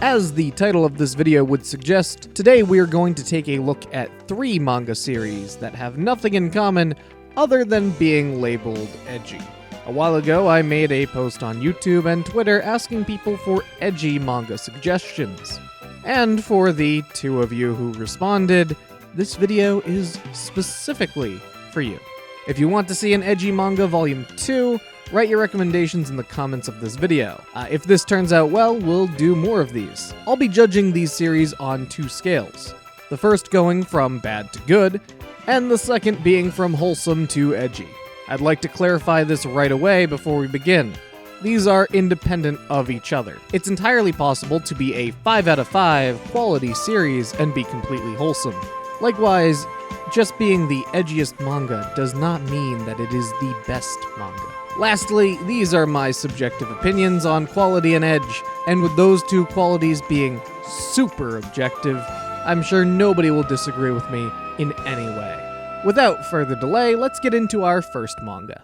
As the title of this video would suggest, today we are going to take a look at 3 manga series that have nothing in common other than being labeled edgy. A while ago, I made a post on YouTube and Twitter asking people for edgy manga suggestions. And for the 2 of you who responded, this video is specifically for you. If you want to see an Edgy Manga Volume 2, write your recommendations in the comments of this video. If this turns out well, we'll do more of these. I'll be judging these series on 2 scales. The first going from bad to good, and the second being from wholesome to edgy. I'd like to clarify this right away before we begin. These are independent of each other. It's entirely possible to be a 5 out of 5 quality series and be completely wholesome. Likewise, just being the edgiest manga does not mean that it is the best manga. Lastly, these are my subjective opinions on quality and edge, and with those 2 qualities being super objective, I'm sure nobody will disagree with me in any way. Without further delay, let's get into our first manga.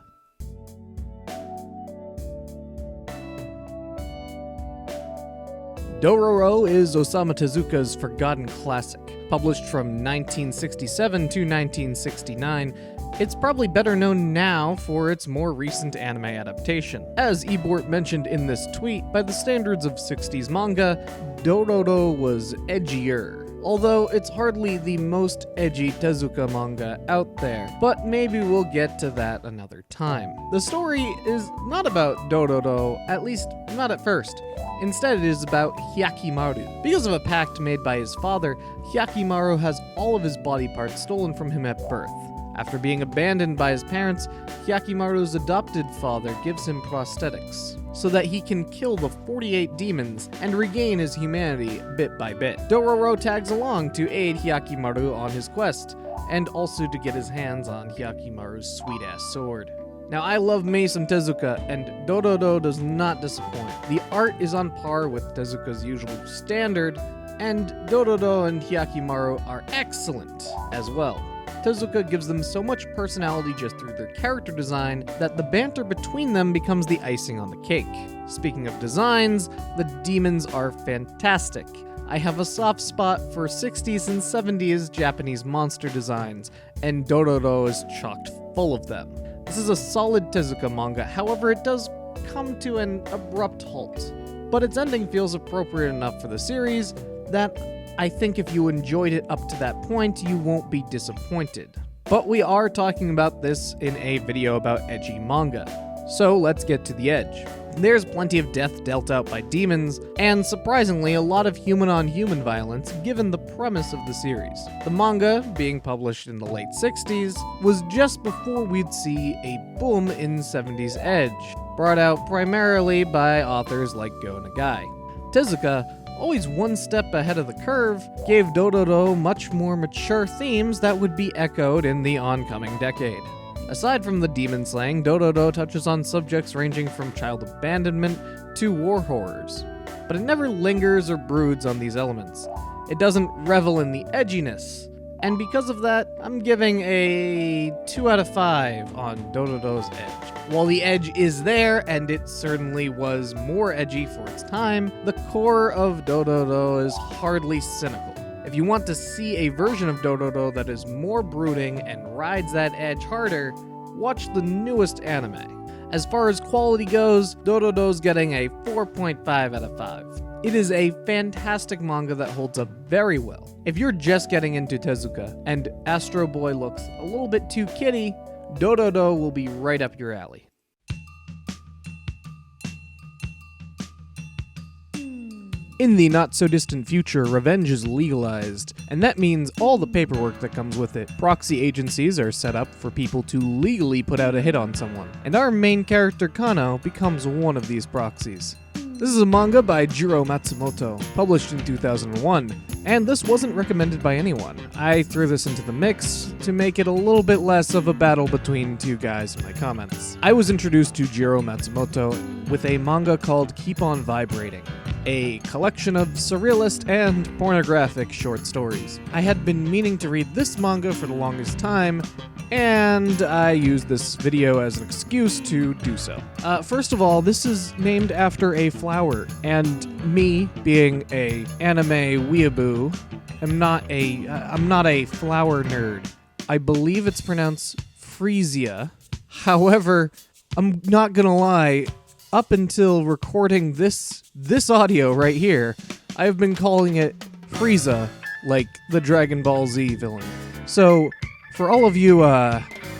Dororo is Osamu Tezuka's forgotten classic. Published from 1967 to 1969, it's probably better known now for its more recent anime adaptation. As Ebort mentioned in this tweet, by the standards of 60s manga, Dororo was edgier. Although it's hardly the most edgy Tezuka manga out there, but maybe we'll get to that another time. The story is not about Dororo, at least not at first. Instead, it is about Hyakimaru. Because of a pact made by his father, Hyakimaru has all of his body parts stolen from him at birth. After being abandoned by his parents, Hyakimaru's adopted father gives him prosthetics, so that he can kill the 48 demons and regain his humanity bit by bit. Dororo tags along to aid Hyakimaru on his quest, and also to get his hands on Hyakimaru's sweet-ass sword. Now, I love me some Tezuka, and Dororo does not disappoint. The art is on par with Tezuka's usual standard, and Dororo and Hyakimaru are excellent as well. Tezuka gives them so much personality just through their character design that the banter between them becomes the icing on the cake. Speaking of designs, the demons are fantastic. I have a soft spot for 60s and 70s Japanese monster designs, and Dororo is chocked full of them. This is a solid Tezuka manga, however it does come to an abrupt halt. But its ending feels appropriate enough for the series that I think if you enjoyed it up to that point, you won't be disappointed. But we are talking about this in a video about edgy manga, so let's get to the edge. There's plenty of death dealt out by demons, and surprisingly a lot of human-on-human violence given the premise of the series. The manga, being published in the late 60s, was just before we'd see a boom in 70s edge, brought out primarily by authors like Go Nagai. Tezuka, always one step ahead of the curve, gave Dororo much more mature themes that would be echoed in the oncoming decade. Aside from the demon slaying, Dororo touches on subjects ranging from child abandonment to war horrors. But it never lingers or broods on these elements. It doesn't revel in the edginess. And because of that, I'm giving a 2 out of 5 on Dororo's edge. While the edge is there, and it certainly was more edgy for its time, the core of Dororo is hardly cynical. If you want to see a version of Dororo that is more brooding and rides that edge harder, watch the newest anime. As far as quality goes, Dororo's getting a 4.5 out of 5. It is a fantastic manga that holds up very well. If you're just getting into Tezuka and Astro Boy looks a little bit too kiddie, Dororo will be right up your alley. In the not-so-distant future, revenge is legalized, and that means all the paperwork that comes with it. Proxy agencies are set up for people to legally put out a hit on someone, and our main character Kano becomes one of these proxies. This is a manga by Jiro Matsumoto, published in 2001, and this wasn't recommended by anyone. I threw this into the mix to make it a little bit less of a battle between 2 guys in my comments. I was introduced to Jiro Matsumoto with a manga called Keep On Vibrating, a collection of surrealist and pornographic short stories. I had been meaning to read this manga for the longest time, and I use this video as an excuse to do so. First of all, this is named after a flower, and me, being a anime weeaboo, I'm not a flower nerd. I believe it's pronounced Freesia. However, I'm not gonna lie, up until recording this audio right here, I've been calling it Freesia, like the Dragon Ball Z villain. So, for all of you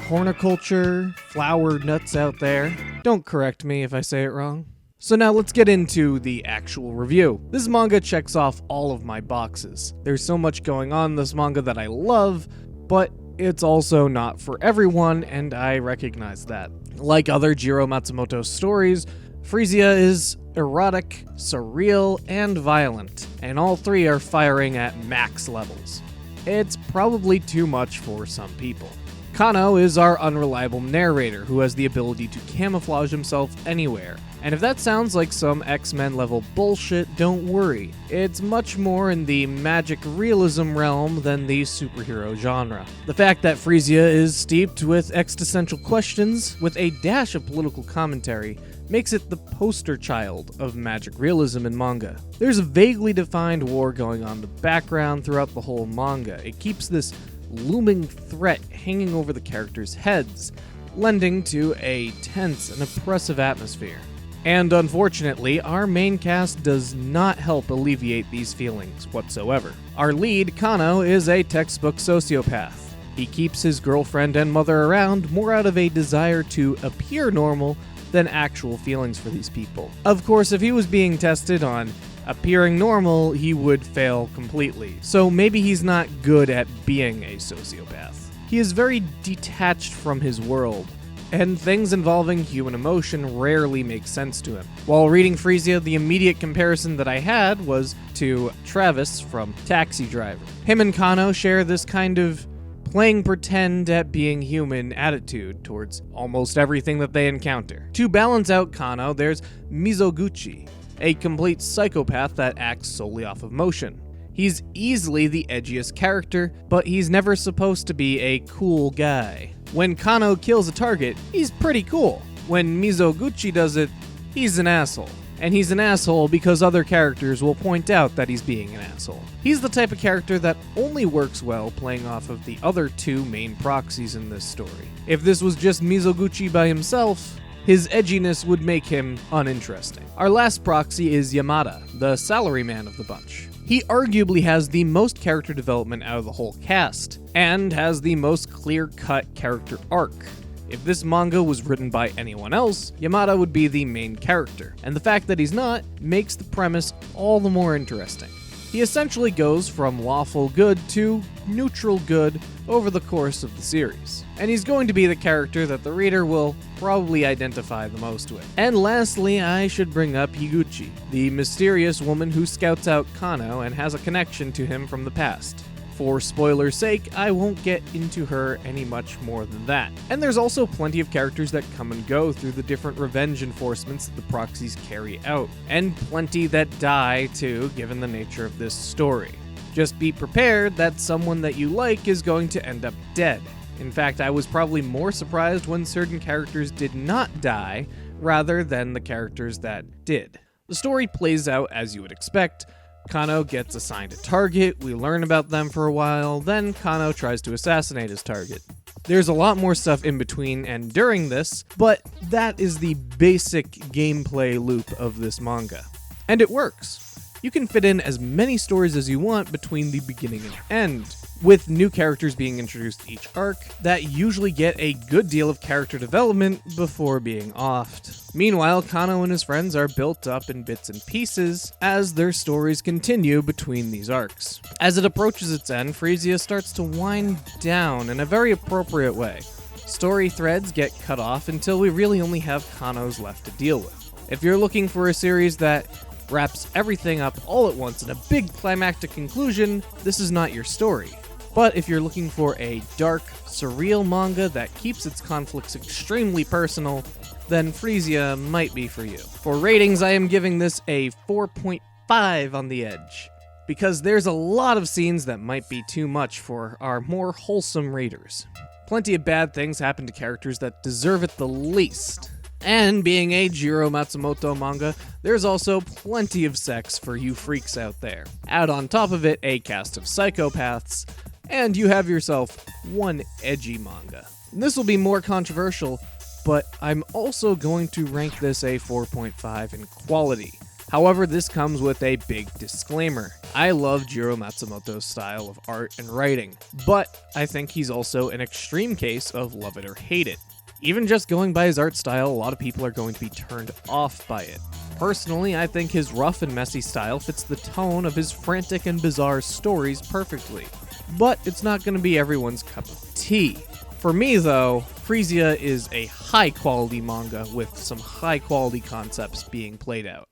horticulture, flower nuts out there, don't correct me if I say it wrong. So now let's get into the actual review. This manga checks off all of my boxes. There's so much going on in this manga that I love, but it's also not for everyone, and I recognize that. Like other Jiro Matsumoto stories, Freesia is erotic, surreal, and violent, and all three are firing at max levels. It's probably too much for some people. Kano is our unreliable narrator who has the ability to camouflage himself anywhere. And if that sounds like some X-Men level bullshit, don't worry. It's much more in the magic realism realm than the superhero genre. The fact that Freesia is steeped with existential questions with a dash of political commentary makes it the poster child of magic realism in manga. There's a vaguely defined war going on in the background throughout the whole manga. It keeps this looming threat hanging over the characters' heads, lending to a tense and oppressive atmosphere. And unfortunately, our main cast does not help alleviate these feelings whatsoever. Our lead, Kano, is a textbook sociopath. He keeps his girlfriend and mother around more out of a desire to appear normal than actual feelings for these people. Of course, if he was being tested on appearing normal, he would fail completely. So maybe he's not good at being a sociopath. He is very detached from his world, and things involving human emotion rarely make sense to him. While reading Freesia, the immediate comparison that I had was to Travis from Taxi Driver. Him and Kano share this kind of playing pretend at being human attitude towards almost everything that they encounter. To balance out Kano, there's Mizoguchi, a complete psychopath that acts solely off of emotion. He's easily the edgiest character, but he's never supposed to be a cool guy. When Kano kills a target, he's pretty cool. When Mizoguchi does it, he's an asshole. And he's an asshole because other characters will point out that he's being an asshole. He's the type of character that only works well playing off of the other two main proxies in this story. If this was just Mizoguchi by himself, his edginess would make him uninteresting. Our last proxy is Yamada, the salaryman of the bunch. He arguably has the most character development out of the whole cast, and has the most clear-cut character arc. If this manga was written by anyone else, Yamada would be the main character, and the fact that he's not makes the premise all the more interesting. He essentially goes from lawful good to neutral good over the course of the series, and he's going to be the character that the reader will probably identify the most with. And lastly, I should bring up Higuchi, the mysterious woman who scouts out Kano and has a connection to him from the past. For spoiler's sake, I won't get into her any much more than that. And there's also plenty of characters that come and go through the different revenge enforcements that the proxies carry out, and plenty that die too, given the nature of this story. Just be prepared that someone that you like is going to end up dead. In fact, I was probably more surprised when certain characters did not die, rather than the characters that did. The story plays out as you would expect. Kano gets assigned a target, we learn about them for a while, then Kano tries to assassinate his target. There's a lot more stuff in between and during this, but that is the basic gameplay loop of this manga. And it works. You can fit in as many stories as you want between the beginning and end, with new characters being introduced each arc that usually get a good deal of character development before being offed. Meanwhile, Kano and his friends are built up in bits and pieces as their stories continue between these arcs. As it approaches its end, Freesia starts to wind down in a very appropriate way. Story threads get cut off until we really only have Kanos left to deal with. If you're looking for a series that wraps everything up all at once in a big climactic conclusion, this is not your story. But if you're looking for a dark, surreal manga that keeps its conflicts extremely personal, then Freesia might be for you. For ratings, I am giving this a 4.5 on the edge, because there's a lot of scenes that might be too much for our more wholesome readers. Plenty of bad things happen to characters that deserve it the least. And being a Jiro Matsumoto manga, there's also plenty of sex for you freaks out there. Add on top of it a cast of psychopaths, and you have yourself one edgy manga. This will be more controversial, but I'm also going to rank this a 4.5 in quality. However, this comes with a big disclaimer. I love Jiro Matsumoto's style of art and writing, but I think he's also an extreme case of love it or hate it. Even just going by his art style, a lot of people are going to be turned off by it. Personally, I think his rough and messy style fits the tone of his frantic and bizarre stories perfectly. But it's not going to be everyone's cup of tea. For me, though, Freesia is a high-quality manga with some high-quality concepts being played out.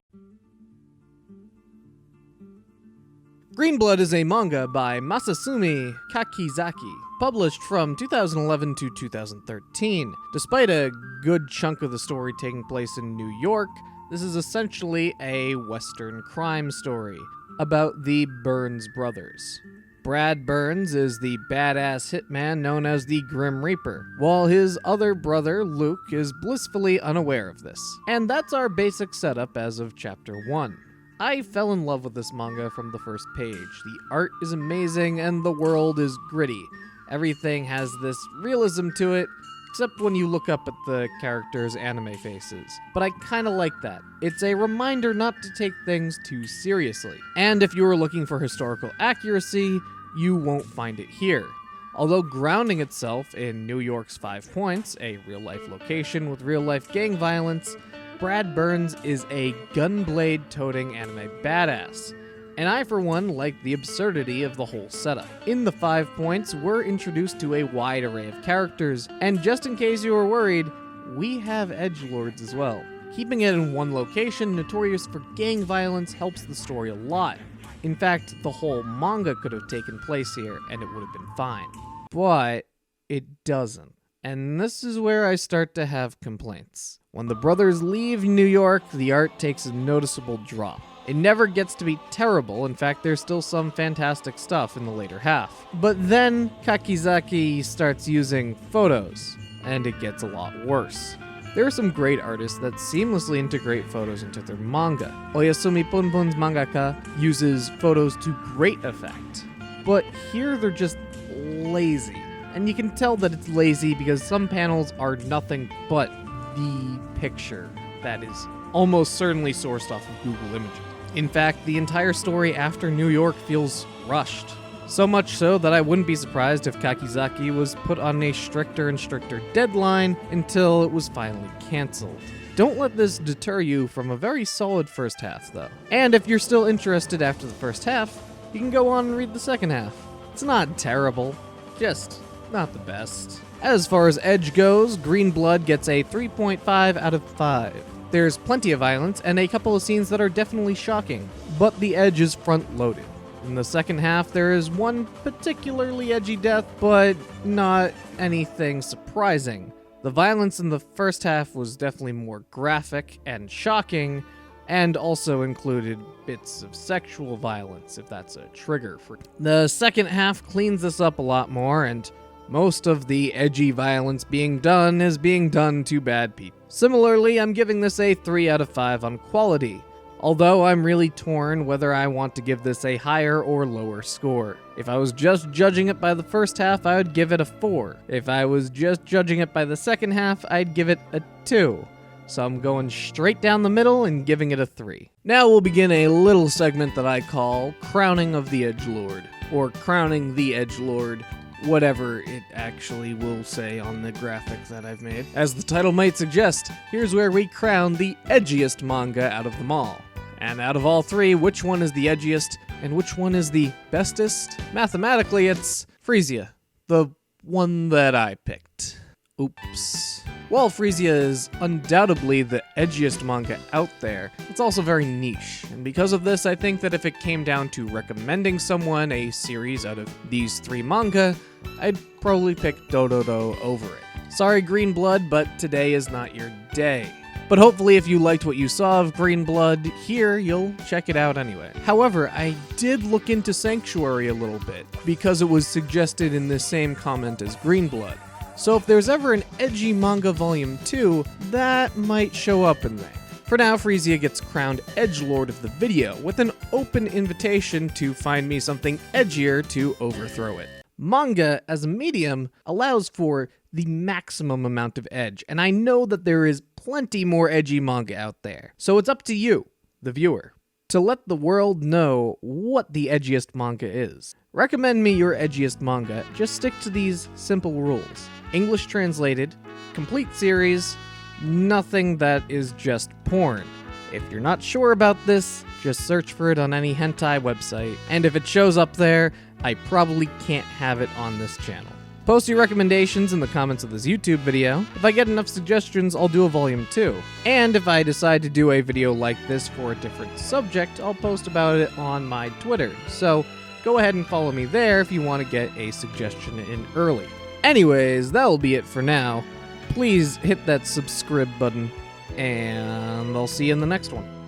Green Blood is a manga by Masasumi Kakizaki, published from 2011 to 2013. Despite a good chunk of the story taking place in New York, this is essentially a Western crime story about the Burns brothers. Brad Burns is the badass hitman known as the Grim Reaper, while his other brother, Luke, is blissfully unaware of this. And that's our basic setup as of Chapter 1. I fell in love with this manga from the first page. The art is amazing and the world is gritty. Everything has this realism to it, except when you look up at the characters' anime faces. But I kinda like that. It's a reminder not to take things too seriously. And if you are looking for historical accuracy, you won't find it here. Although grounding itself in New York's 5 Points, a real-life location with real-life gang violence, Brad Burns is a gunblade-toting anime badass. And I, for one, like the absurdity of the whole setup. In the 5 Points, we're introduced to a wide array of characters, and just in case you were worried, we have edgelords as well. Keeping it in one location, notorious for gang violence, helps the story a lot. In fact, the whole manga could have taken place here, and it would have been fine. But it doesn't. And this is where I start to have complaints. When the brothers leave New York, the art takes a noticeable drop. It never gets to be terrible, in fact there's still some fantastic stuff in the later half. But then Kakizaki starts using photos, and it gets a lot worse. There are some great artists that seamlessly integrate photos into their manga. Oyasumi Punpun's mangaka uses photos to great effect. But here they're just lazy. And you can tell that it's lazy because some panels are nothing but the picture that is almost certainly sourced off of Google Images. In fact, the entire story after New York feels rushed. So much so that I wouldn't be surprised if Kakizaki was put on a stricter and stricter deadline until it was finally canceled. Don't let this deter you from a very solid first half, though. And if you're still interested after the first half, you can go on and read the second half. It's not terrible, just not the best. As far as Edge goes, Green Blood gets a 3.5 out of 5. There's plenty of violence and a couple of scenes that are definitely shocking, but the edge is front-loaded. In the second half, there is one particularly edgy death, but not anything surprising. The violence in the first half was definitely more graphic and shocking, and also included bits of sexual violence, if that's a trigger for you. The second half cleans this up a lot more, and most of the edgy violence being done is being done to bad people. Similarly, I'm giving this a 3 out of 5 on quality, although I'm really torn whether I want to give this a higher or lower score. If I was just judging it by the first half, I would give it a 4. If I was just judging it by the second half, I'd give it a 2. So I'm going straight down the middle and giving it a 3. Now we'll begin a little segment that I call Crowning of the Edgelord, or Crowning the Edgelord, whatever it actually will say on the graphic that I've made. As the title might suggest, here's where we crown the edgiest manga out of them all. And out of all three, which one is the edgiest and which one is the bestest? Mathematically, it's Freesia, the one that I picked. Oops. While Freesia is undoubtedly the edgiest manga out there, it's also very niche, and because of this, I think that if it came down to recommending someone a series out of these three manga, I'd probably pick Dororo over it. Sorry, Green Blood, but today is not your day. But hopefully if you liked what you saw of Green Blood here, you'll check it out anyway. However, I did look into Sanctuary a little bit, because it was suggested in the same comment as Green Blood. So if there's ever an EDGY Manga Volume 2, that might show up in there. For now, Freesia gets crowned edgelord of the video, with an open invitation to find me something edgier to overthrow it. Manga, as a medium, allows for the maximum amount of edge, and I know that there is plenty more edgy manga out there. So it's up to you, the viewer, to let the world know what the edgiest manga is. Recommend me your edgiest manga, just stick to these simple rules. English translated, complete series, nothing that is just porn. If you're not sure about this, just search for it on any hentai website, and if it shows up there, I probably can't have it on this channel. Post your recommendations in the comments of this YouTube video. If I get enough suggestions, I'll do a volume 2. And if I decide to do a video like this for a different subject, I'll post about it on my Twitter. So go ahead and follow me there if you want to get a suggestion in early. Anyways, that'll be it for now. Please hit that subscribe button, and I'll see you in the next one.